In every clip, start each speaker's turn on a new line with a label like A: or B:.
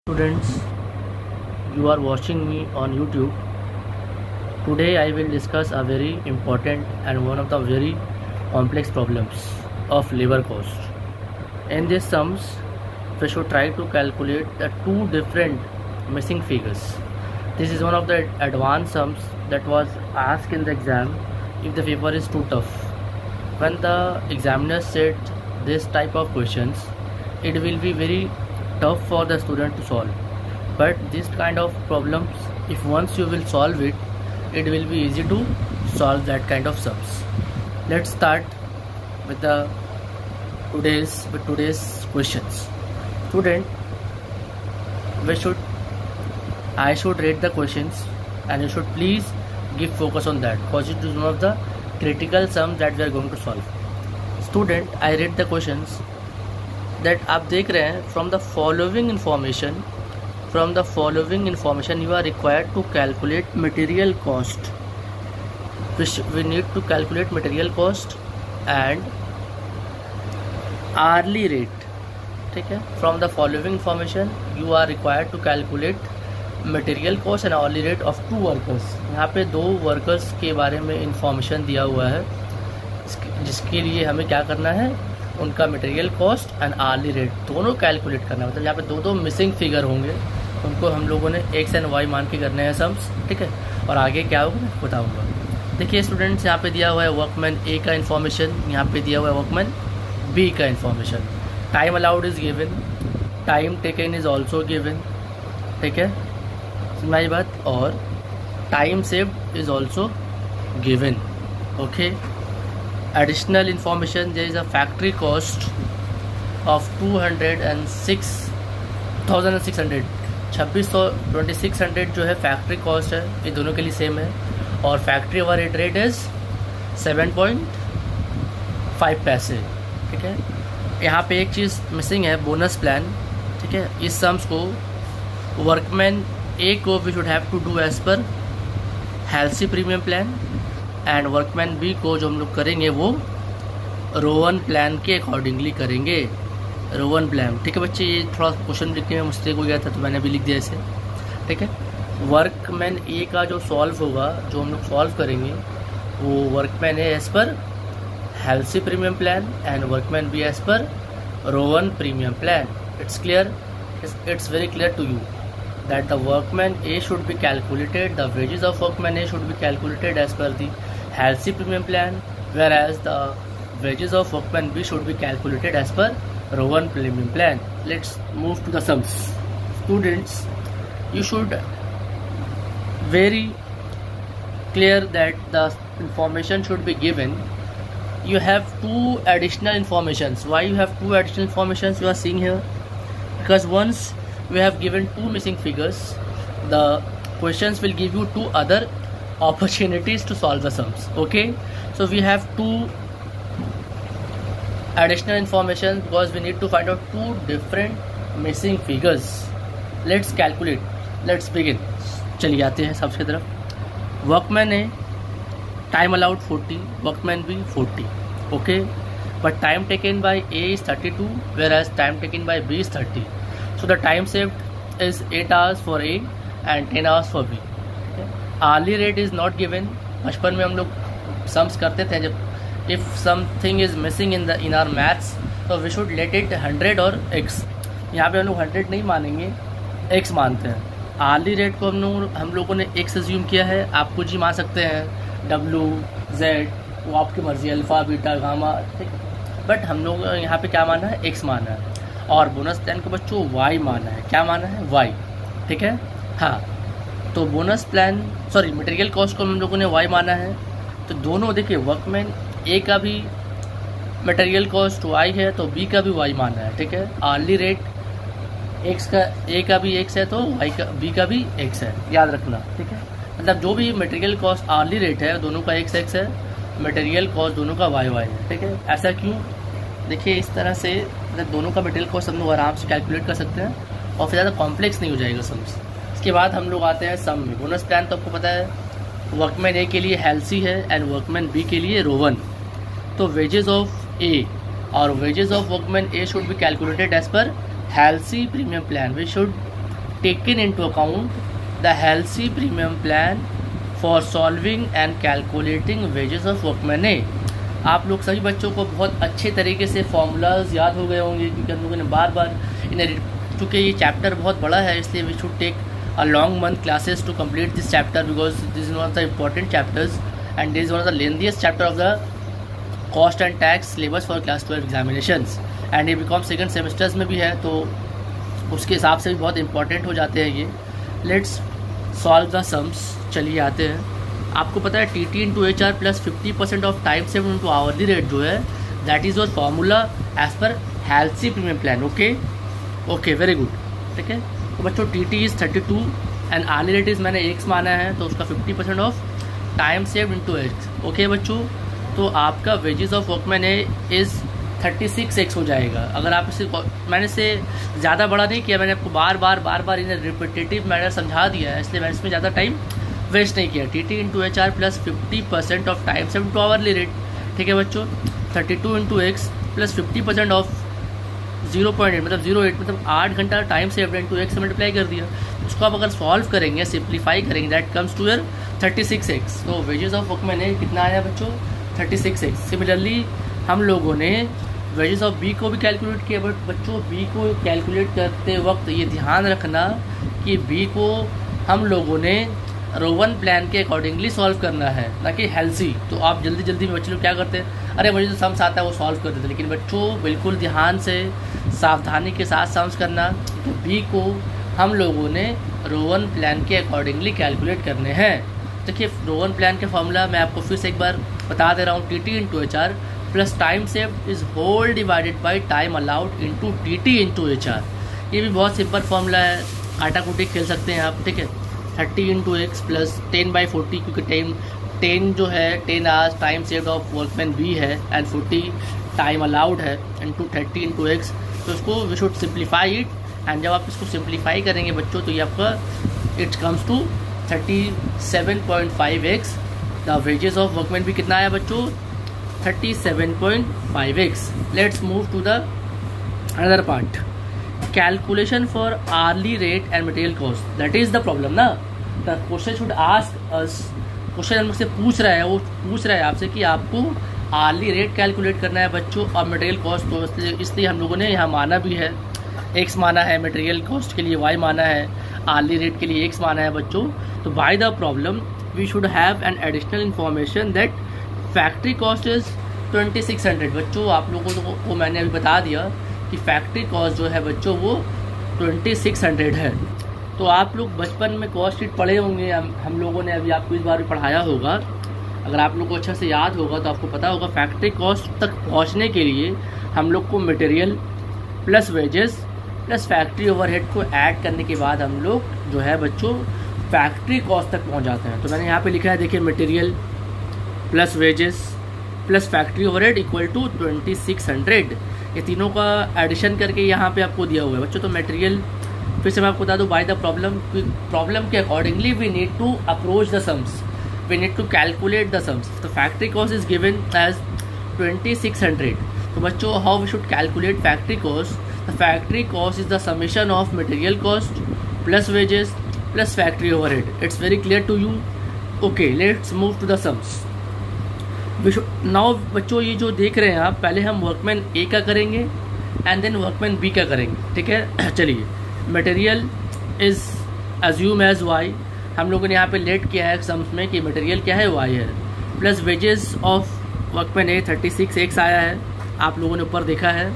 A: Students, you are watching me on YouTube. Today I will discuss a very important and one of the very complex problems of labor cost. In these sums, we should try to calculate the two different missing figures. This is one of the advanced sums that was asked in the exam if the paper is too tough. When the examiner said this type of questions, it will be very tough for the student to solve, but this kind of problems, if once you will solve it, it will be easy to solve that kind of sums. Let's start with today's questions. Student, I should read the questions and you should please give focus on that because it is one of the critical sums that we are going to solve. Student, I read the questions that आप देख रहे हैं from the following information you are required to calculate material cost. We need to calculate material cost and hourly rate. ठीक है, from the following information you are required to calculate material cost and hourly rate of two workers. यहाँ पे दो workers के बारे में information दिया हुआ है जिसके लिए हमें क्या करना है, उनका material cost and hourly rate दोनों कैलकुलेट करना है। मतलब यहाँ पे दो मिसिंग फिगर होंगे, उनको हम लोगों ने एक्स एंड वाई मान के करने हैं सम्स। ठीक है, और आगे क्या होगा मैं बताऊँगा। देखिए स्टूडेंट्स, यहाँ पे दिया हुआ है वर्कमैन ए का इन्फॉर्मेशन, यहाँ पे दिया हुआ है वर्कमैन बी का information. Time allowed is given, time taken is also given. ठीक है, सुनाई बात, और time saved is also given. Okay, additional information, there is a factory cost of 2600 2600 जो है फैक्ट्री कॉस्ट है, ये दोनों के लिए सेम है। और factory overhead rate is 7.5 पैसे। ठीक है, यहाँ पे एक चीज़ मिसिंग है, बोनस प्लान। ठीक है, इस सम्स को वर्कमैन ए को we should have to do as per Halsey premium plan and workman B को जो हम लोग करेंगे वो रोवन प्लान के अकॉर्डिंगली करेंगे, रोवन प्लान। ठीक है बच्चे, ये थोड़ा क्वेश्चन लिखने में मिस्टेक हो गया था तो मैंने भी लिख दिया इसे। ठीक है, वर्कमैन ए का जो सॉल्व होगा, जो हम लोग सॉल्व करेंगे वो workman A as per Halsey premium plan and workman B as per Rowan premium plan. It's clear, it's very clear to you that the workman A should be calculated, the wages of workman A should be calculated as per the healthy premium plan, whereas the wages of workman B should be calculated as per Rowan premium plan. Let's move to the sums. Students, you should very clear that the information should be given. You have two additional informations. Why you have two additional informations you are seeing here? Because once we have given two missing figures, the questions will give you two other opportunities to solve the sums. Okay, so we have two additional information because we need to find out two different missing figures. Let's calculate, let's begin. चलिए आते हैं सबसे तरफ। Workman A time allowed 40, workman B 40. Okay, but time taken by A is 32 whereas time taken by B is 30. So the time saved is 8 hours for A and 10 hours for B. Hourly rate is not given. बचपन में हम लोग sums करते थे, जब if something is missing in our maths, तो we should let it 100 और x. यहाँ पे हम लोग 100 नहीं मानेंगे, x मानते हैं। hourly rate को हम लोगों ने x assume किया है, आप कुछ ही मान सकते हैं, w, z, वो आपकी मर्जी, अल्फा, बीटा, गामा। ठीक, बट हम लोग यहाँ पे क्या माना है, x माना है। और बोनस प्लान को बच्चों वाई माना है, क्या माना है, वाई। ठीक है, हाँ, तो bonus plan sorry material cost को हम लोगों ने वाई माना है। तो दोनों देखिए, वर्कमैन ए का भी मटेरियल कॉस्ट वाई है तो बी का भी वाई माना है। ठीक है, आर्ली रेट एक्स का, ए का भी एक्स है तो वाई का, बी का भी एक्स है, याद रखना। ठीक है, मतलब जो भी मटेरियल कॉस्ट आर्ली रेट है दोनों का एक्स एक्स है, मटेरियल कॉस्ट दोनों का वाई वाई है। ठीक है, ऐसा क्यों, देखिए इस तरह से मतलब दोनों का मटेरियल कॉस्ट हम लोग आराम से कैलकुलेट कर सकते हैं और फिर ज़्यादा कॉम्प्लेक्स नहीं हो जाएगा सम्स। इसके बाद हम लोग आते हैं सम में। बोनस प्लान तो आपको पता है, वर्कमैन ए के लिए हेल्सी है एंड वर्कमैन बी के लिए रोवन। तो वेजेस ऑफ ए और wages of workman A should be calculated as per Halsey premium plan. We should taken into account the Halsey premium plan for solving and calculating wages of workman A. आप लोग सभी बच्चों को बहुत अच्छे तरीके से फॉर्मूलाज याद हो गए होंगे, क्योंकि हम लोगों ने बार बार इन्हें, चूँकि ये चैप्टर बहुत बड़ा है इसलिए we should take a long month classes to complete this chapter, because this is one of the important chapters and this is one of the lengthiest chapter of the cost and tax syllabus for class 12 examinations, and ये BCom second semesters में भी है तो उसके हिसाब से भी बहुत इंपॉर्टेंट हो जाते हैं ये। Let's solve the sums. चलिए आते हैं। आपको पता है T into H R plus 50% of time save into hourly rate जो है that is your formula as per Halsey premium plan. Okay very good. ठीक है, तो बच्चों T T is 32 and hourly rate is मैंने एक्स माना है तो उसका 50% of time save into X. Okay बच्चों, तो आपका wages of workman is 36x हो जाएगा। अगर आप इसे, मैंने इसे ज़्यादा बड़ा नहीं किया, मैंने आपको बार बार इन्हें रिपीटेटिव मैनर समझा दिया है, इसलिए मैंने इसमें ज़्यादा टाइम वेस्ट नहीं किया। T T into H R plus 50% of time save into hourly rate. ठीक है बच्चों, 32 इंटू एक्स प्लस 50% ऑफ 0.8 मतलब 0.8 मतलब 8 घंटा टाइम सेव इंटू एक्स से मल्टीप्लाई कर दिया। उसको आप अगर सॉल्व करेंगे, सिंप्लीफाई करेंगे, that comes to your 36x। तो वेजेस ऑफ वर्कमैन कितना आया बच्चों? 36x। सिमिलरली हम लोगों ने वेजेस ऑफ बी को भी कैलकुलेट किया, बट बच्चों बी को कैलकुलेट करते वक्त ये ध्यान रखना कि बी को हम लोगों ने रोवन प्लान के अकॉर्डिंगली सॉल्व करना है, ना कि हेल्सी। तो आप जल्दी में बच्चे लोग क्या करते हैं, अरे मुझे तो सम्स आता है वो सॉल्व कर देते, लेकिन बच्चों बिल्कुल ध्यान से सावधानी के साथ सम्स करना कि बी को हम लोगों ने रोवन प्लान के अकॉर्डिंगली कैलकुलेट करने हैं। देखिए रोवन प्लान के फॉर्मूला मैं आपको फिर से एक बार बता दे रहा हूँ, T T into H R plus time save is whole divided by time allowed into T T into H R. ये भी बहुत सिंपल फॉर्मूला है, आटा कूटी खेल सकते हैं आप। ठीक है, 30 इंटू एक्स प्लस 10/40, क्योंकि 10 जो है 10 hours time saved of workman B है एंड 40 टाइम अलाउड है, इंटू 30 इंटू एक्स। तो इसको we should simplify it, and जब आप इसको सिंप्लीफाई करेंगे बच्चों तो ये आपका it comes to 37.5x। The wages of workman भी कितना आया बच्चों? 37.5x। Let's move to the another part, calculation for hourly rate and material cost. That is the problem ना। The question should ask us, question हमसे पूछ रहा है, वो पूछ रहा है आपसे कि आपको आर्ली रेट कैलकुलेट करना है बच्चों और मटेरियल कॉस्ट। तो इसलिए हम लोगों ने यहाँ माना भी है, एक्स माना है, मटेरियल कॉस्ट के लिए वाई माना है, आर्ली रेट के लिए एक्स माना है बच्चों। तो by the problem we should have an additional information that factory cost is 2600। बच्चों आप लोगों को मैंने अभी बता दिया कि फैक्ट्री कॉस्ट जो है बच्चों वो 2600 है। तो आप लोग बचपन में कॉस्ट शीट पढ़े होंगे, हम लोगों ने अभी आपको इस बार भी पढ़ाया होगा। अगर आप लोग को अच्छा से याद होगा तो आपको पता होगा फैक्ट्री कॉस्ट तक पहुंचने के लिए हम लोग को material plus wages plus factory overhead को ऐड करने के बाद हम लोग जो है बच्चों फैक्ट्री कॉस्ट तक पहुंच जाते हैं। तो मैंने यहाँ पे लिखा है, देखिए material plus wages plus factory overhead equal to 2600। ये तीनों का एडिशन करके यहाँ पे आपको दिया हुआ है बच्चों। तो मटेरियल फिर से मैं आपको बता दूँ, बाय द प्रॉब्लम के accordingly we need to approach the sums, we need to calculate the sums. तो factory cost is given as 2600। तो बच्चों how we should calculate factory cost? The factory cost is the summation of material cost plus wages plus factory overhead. It's very clear to you? Okay, let's move to the sums. Now बच्चों ये जो देख रहे हैं आप, पहले हम workman ए का करेंगे एंड देन वर्कमैन बी का करेंगे। ठीक है, चलिए material is assume as Y. हम लोगों ने यहाँ पे लेट किया है सम्स में कि मटेरियल क्या है, वाई है, plus wages of workman A 36x आया है, आप लोगों ने ऊपर देखा है।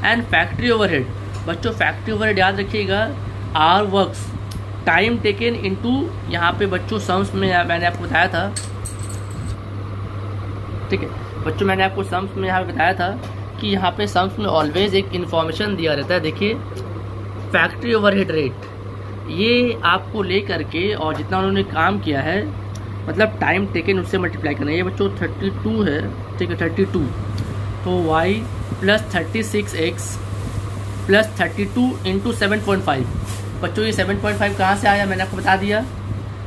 A: एंड फैक्ट्री ओवरहेड बच्चों, फैक्ट्री ओवरहेड याद रखिएगा, are works time taken into, यहाँ पे बच्चों सम्स में मैंने आपको बताया था। ठीक है बच्चों, मैंने आपको सम्स में यहाँ पे बताया था कि यहाँ पे सम्स में ऑलवेज एक इन्फॉर्मेशन दिया रहता है। देखिए फैक्ट्री ओवरहेड रेट, ये आपको ले करके और जितना उन्होंने काम किया है मतलब टाइम टेकन उससे मल्टीप्लाई करना है। ये बच्चों 32 है, ठीक है 32, तो y plus 36x plus 32 into 7.5। बच्चों ये 7.5 कहाँ से आया, मैंने आपको बता दिया,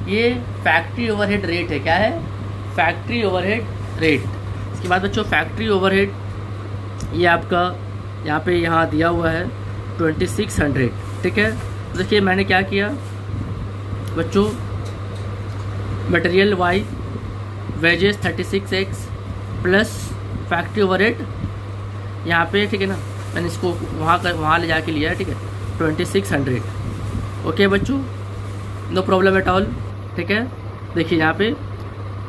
A: ये फैक्ट्री ओवरहेड रेट है। क्या है? Factory overhead rate. इसके बाद बच्चों फैक्ट्री ओवरहेड ये आपका यहाँ दिया हुआ है 2600। ठीक है, देखिए मैंने क्या किया बच्चों, material y wages 36x plus factory overhead यहाँ पे, ठीक है ना, मैंने इसको वहाँ ले जाके लिया है, ठीक है, 2600। ओके बच्चों, नो प्रॉब्लम एट ऑल, ठीक है। देखिए यहाँ पे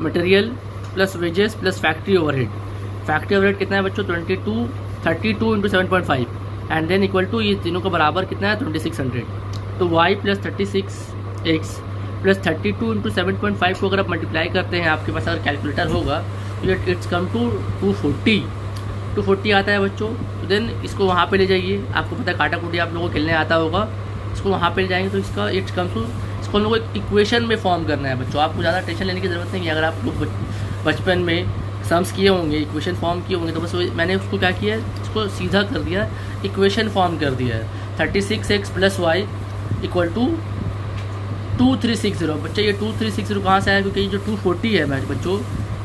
A: material plus wages plus factory overhead कितना है बच्चों, 32 into 7.5 and then equal to, ये तीनों का बराबर कितना है 2600। तो y plus 36x plus 32 into 7.5 को अगर आप मल्टीप्लाई करते हैं, आपके पास अगर कैलकुलेटर होगा तो इट्स कम टू 240 आता है बच्चों। तो देन इसको वहाँ पे ले जाइए, आपको पता है काटा कुटी आप लोगों को खेलने आता होगा, इसको वहाँ पे ले जाएंगे तो इसका इट्स कम टू, इसको हम लोग एक इक्वेशन में फॉर्म करना है बच्चों। आपको ज़्यादा टेंशन लेने की ज़रूरत नहीं है। अगर आप लोग बचपन में सम्स किए होंगे, इक्वेशन फॉर्म किए होंगे, तो बस मैंने उसको क्या किया है, इसको सीधा कर दिया, इक्वेशन फॉर्म कर दिया है। 36x plus Y equal to 2360। बच्चे ये 2360 कहाँ से आया, क्योंकि ये जो 240 है बच्चों,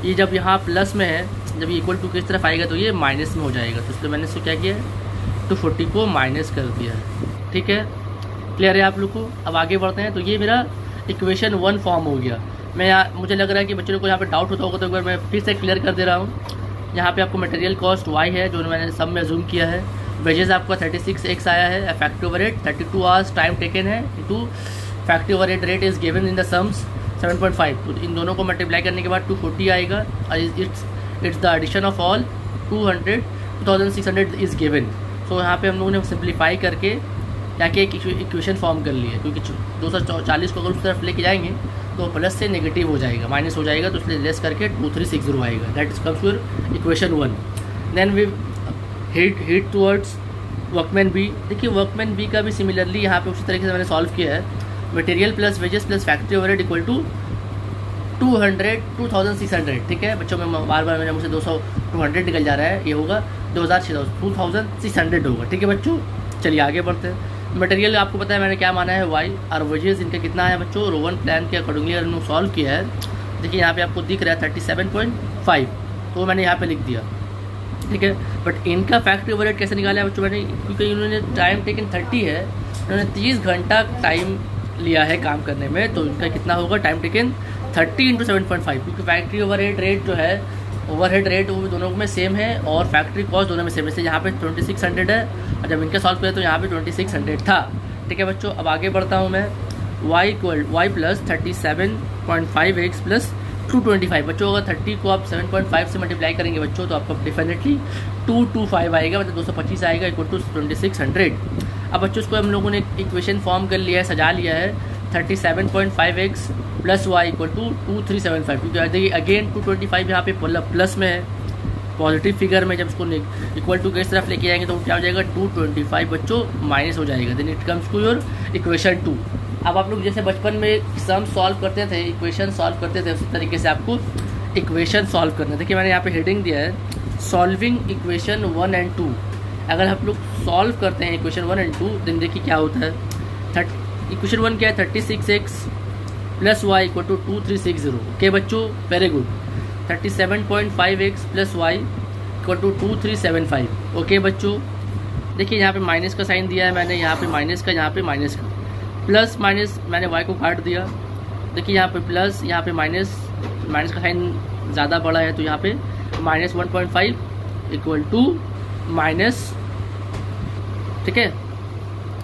A: ये जब यहाँ प्लस में है, जब ये इक्वल टू किस तरफ आएगा तो ये माइनस में हो जाएगा। तो इसलिए मैंने इसको क्या किया है, 240 को माइनस कर दिया है। ठीक है, क्लियर है आप लोग को। अब आगे बढ़ते हैं। तो ये मेरा इक्वेशन 1 फॉर्म हो गया। मुझे लग रहा है कि बच्चों को यहाँ पे डाउट होता होगा, तो एक बार मैं फिर से क्लियर कर दे रहा हूँ। यहाँ पे आपको मटेरियल कॉस्ट y है, जो मैंने सब में जूम किया है। वेजेस आपका 36x आया है। Factory overhead 32 hours time taken है, into factory overhead rate is given in the sums 7.5। तो इन दोनों को मल्टीप्लाई करने के बाद 240 आएगा। It's the addition of all 2600 is given. So यहाँ पे हम लोगों ने सिंप्लीफाई करके जाके एक इक्वेशन फॉर्म कर लिया, क्योंकि 240 को अगर उस तरफ लेके जाएंगे तो प्लस से नेगेटिव हो जाएगा, माइनस हो जाएगा, तो इसलिए लेस करके 2360 आएगा। That is comes your equation 1। Then we hit towards workman B. देखिए वर्कमैन बी का भी सिमिलरली यहाँ पे उसी तरीके से मैंने सॉल्व किया है। Material plus wages plus factory overhead equal to 2600। ठीक है बच्चों, में बार बार मेरे मुझसे 200 निकल जा रहा है, ये होगा 2600 होगा। ठीक है बच्चों, चलिए आगे बढ़ते हैं। मटेरियल आपको पता है मैंने क्या माना है y, और वेजेस इनका कितना है बच्चों, रोवन प्लान के अकॉर्डिंगली अगर हमने सॉल्व किया है। देखिए यहाँ पे आपको दिख रहा है 37.5, तो मैंने यहाँ पे लिख दिया। ठीक है, बट इनका फैक्ट्री ओवरहेड कैसे निकाला है बच्चों मैंने, क्योंकि इन्होंने टाइम टेकन 30 है, उन्होंने 30 घंटा टाइम लिया है काम करने में, तो इनका कितना होगा टाइम टेकन 30 इंटू 7.5, क्योंकि फैक्ट्री ओवरहेड रेट जो है, ओवरहेड रेट वो दोनों में सेम है और फैक्ट्री कॉस्ट दोनों में सेम है। यहाँ पे 2600 है, और जब इनका सॉल्व किया तो यहाँ पे 2600 था। ठीक है बच्चों, अब आगे बढ़ता हूँ मैं। y plus 37.5x plus 225। बच्चों अगर 30 को आप 7.5 से मल्टीप्लाई करेंगे बच्चों, तो आपको डेफिनेटली 225 आएगा, मतलब 225 आएगा इक्वल टू 2600। अब बच्चों उसको हम लोगों ने इक्वेशन फॉर्म कर लिया है, सजा लिया है। 37.5x plus Y equal to 2375, क्योंकि देखिए अगेन 225 यहाँ पे प्लस में है, पॉजिटिव फिगर में। जब उसको इक्वल टू किस तरफ लेके जाएंगे तो क्या हो जाएगा, 225 बच्चों माइनस हो जाएगा। Then it comes to your equation 2। अब आप लोग जैसे बचपन में सम सॉल्व करते थे, इक्वेशन सॉल्व करते थे, उसी तरीके से आपको इक्वेशन सॉल्व करना है। देखिए मैंने यहाँ पे हेडिंग दिया है, सॉल्विंग इक्वेशन 1 एंड 2। अगर आप लोग सॉल्व करते हैं इक्वेशन 1 एंड 2, देन देखिए क्या होता है। इक्वेशन 1 क्या है, 36x plus Y equal to 2360। Okay बच्चों, very good. 37.5x plus Y equal to 2375। Okay बच्चों, देखिए यहाँ पे माइनस का साइन दिया है मैंने, यहाँ पे माइनस का, यहाँ पे माइनस का, प्लस माइनस मैंने y को काट दिया। देखिए यहाँ पे प्लस, यहाँ पे माइनस, माइनस का साइन ज़्यादा बड़ा है, तो यहाँ पे माइनस 1.5 इक्वल टू माइनस, ठीक है,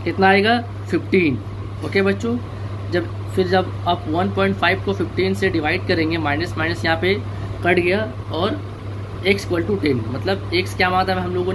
A: कितना आएगा 15। ओके बच्चों, जब आप 1.5 को 15 से डिवाइड करेंगे, माइनस माइनस यहाँ पे कट गया, और x इक्वल टू 10, मतलब x क्या माना था हम लोगों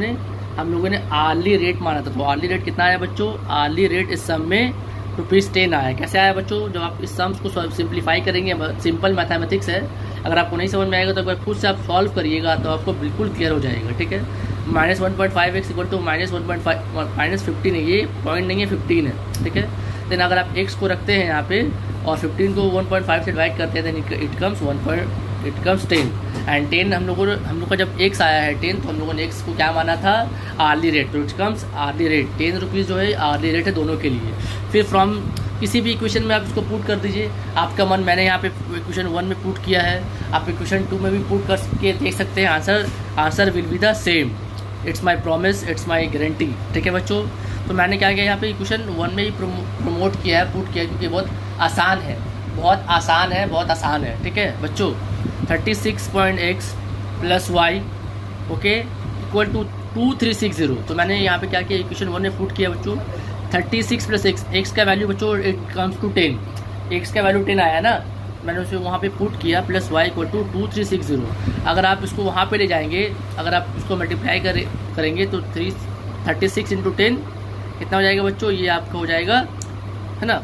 A: ने आर्ली रेट माना था। तो आर्ली रेट कितना आया बच्चों, आर्ली रेट इस सम में ₹10 आया। कैसे आया बच्चों, जब आप इस सम्स को सिंप्लीफाई करेंगे, सिंपल मैथमेटिक्स है, अगर आपको नहीं समझ में आएगा तो एक बार खुद से आप सॉल्व करिएगा तो आपको बिल्कुल क्लियर हो जाएगा। ठीक है, minus 1.5x equal to minus 15 है, ये पॉइंट नहीं है 15 है। ठीक है, देन अगर आप x को रखते हैं यहाँ पे और 15 को 1.5 से डिवाइड करते हैं, देन इट कम्स 10 एंड 10 हम लोग का जब x आया है 10, तो हम लोगों ने x को क्या माना था, आर्ली रेट। तो it comes hourly rate, 10 rupees जो है आर्ली रेट है दोनों के लिए। फिर फ्रॉम किसी भी इक्वेशन में आप इसको पुट कर दीजिए, आपका मन, मैंने यहाँ पे इक्वेशन 1 में पुट किया है, आप इक्वेशन 2 में भी पुट करके देख सकते हैं, answer will be the same. It's my promise, it's my guarantee. ठीक है बच्चों, तो मैंने क्या किया यहाँ पे इक्वेशन 1 में ही प्रमोट किया है, पुट किया है, क्योंकि बहुत आसान है, बहुत आसान है, बहुत आसान है। ठीक है बच्चों, 36.x plus Y okay equal to 2360। तो मैंने यहाँ पे क्या किया, इक्वेशन 1 में पुट किया बच्चों 36 प्लस एक्स का वैल्यू बच्चों इट कम्स टू 10, एक्स का वैल्यू 10 आया ना, मैंने उसे वहाँ पे पुट किया प्लस वाई इक्वल टू 2360। अगर आप इसको वहाँ पे ले जाएंगे, अगर आप इसको मल्टीप्लाई करेंगे तो 36 इंटू 10 कितना हो जाएगा बच्चों, ये आपका हो जाएगा है ना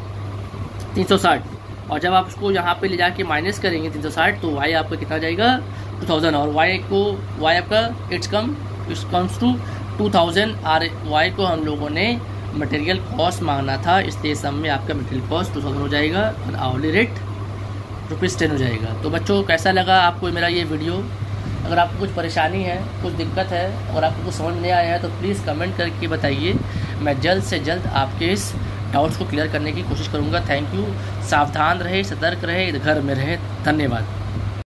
A: 360। और जब आप उसको यहाँ पे ले जाके माइनस करेंगे 360 तो वाई आपका कितना हो जाएगा 2000, और वाई आपका इट्स कम्स टू 2000। और वाई को हम लोगों ने मटेरियल कॉस्ट मांगना था, इसलिए सम में आपका मटेरियल कॉस्ट 2000 हो जाएगा और आवरली रेट ₹10 हो जाएगा। तो बच्चों कैसा लगा आपको मेरा ये वीडियो? अगर आपको कुछ परेशानी है, कुछ दिक्कत है, अगर आपको कुछ समझ नहीं आया है तो प्लीज़ कमेंट करके बताइए, मैं जल्द से जल्द आपके इस डाउट्स को क्लियर करने की कोशिश करूँगा। Thank you. सावधान रहे, सतर्क रहे, घर में रहे। धन्यवाद।